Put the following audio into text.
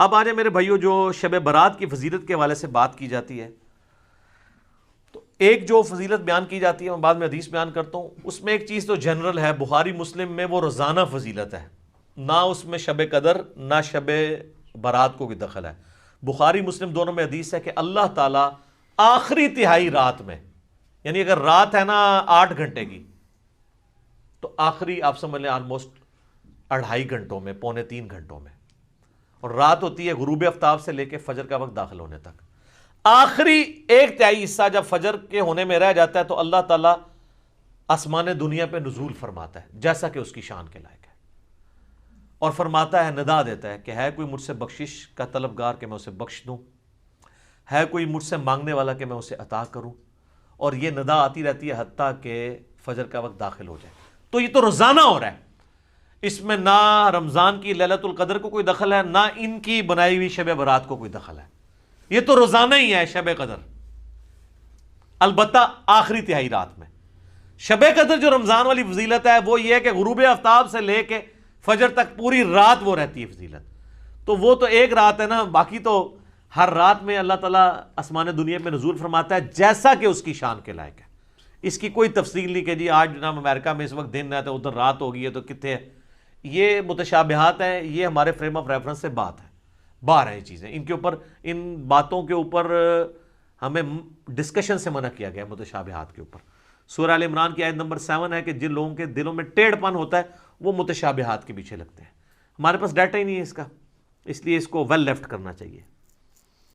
اب آج میرے بھائیوں جو شب برات کی فضیلت کے حوالے سے بات کی جاتی ہے، تو ایک جو فضیلت بیان کی جاتی ہے میں بعد میں حدیث بیان کرتا ہوں، اس میں ایک چیز تو جنرل ہے، بخاری مسلم میں وہ روزانہ فضیلت ہے، نہ اس میں شب قدر نہ شب برات کو کوئی دخل ہے۔ بخاری مسلم دونوں میں حدیث ہے کہ اللہ تعالیٰ آخری تہائی رات میں، یعنی اگر رات ہے نا 8 گھنٹے کی، تو آخری آپ سمجھ لیں آلموسٹ 2.5 گھنٹوں میں، 2.75 گھنٹوں میں، اور رات ہوتی ہے غروب آفتاب سے لے کے فجر کا وقت داخل ہونے تک، آخری 1/3 حصہ جب فجر کے ہونے میں رہ جاتا ہے تو اللہ تعالیٰ آسمان دنیا پہ نزول فرماتا ہے جیسا کہ اس کی شان کے لائق ہے، اور فرماتا ہے، ندا دیتا ہے کہ ہے کوئی مجھ سے بخشش کا طلبگار کہ میں اسے بخش دوں، ہے کوئی مجھ سے مانگنے والا کہ میں اسے عطا کروں، اور یہ ندا آتی رہتی ہے حتیٰ کہ فجر کا وقت داخل ہو جائے۔ تو یہ تو روزانہ ہو رہا ہے، اس میں نہ رمضان کی لیلۃ القدر کو کوئی دخل ہے، نہ ان کی بنائی ہوئی شب برات کو کوئی دخل ہے، یہ تو روزانہ ہی ہے شب قدر، البتہ آخری تہائی رات میں۔ شب قدر جو رمضان والی فضیلت ہے وہ یہ ہے کہ غروب آفتاب سے لے کے فجر تک پوری رات وہ رہتی ہے فضیلت، تو وہ تو ایک رات ہے نا، باقی تو ہر رات میں اللہ تعالیٰ آسمان دنیا میں نزول فرماتا ہے جیسا کہ اس کی شان کے لائق ہے۔ اس کی کوئی تفصیل نہیں کہ جی آج جناب امریکہ میں اس وقت دن ہے تو ادھر رات ہو گئی ہے تو کتنے ہے، یہ متشابہات ہیں، یہ ہمارے فریم آف ریفرنس سے بات ہے، باہر ہیں یہ چیزیں، ان کے اوپر، ان باتوں کے اوپر ہمیں ڈسکشن سے منع کیا گیا ہے، متشابہات کے اوپر۔ سورہ ال عمران کی آیت نمبر 7 ہے کہ جن لوگوں کے دلوں میں ٹیڑھ پن ہوتا ہے وہ متشابہات کے پیچھے لگتے ہیں، ہمارے پاس ڈیٹا ہی نہیں ہے اس کا، اس لیے اس کو ویل لیفٹ کرنا چاہیے۔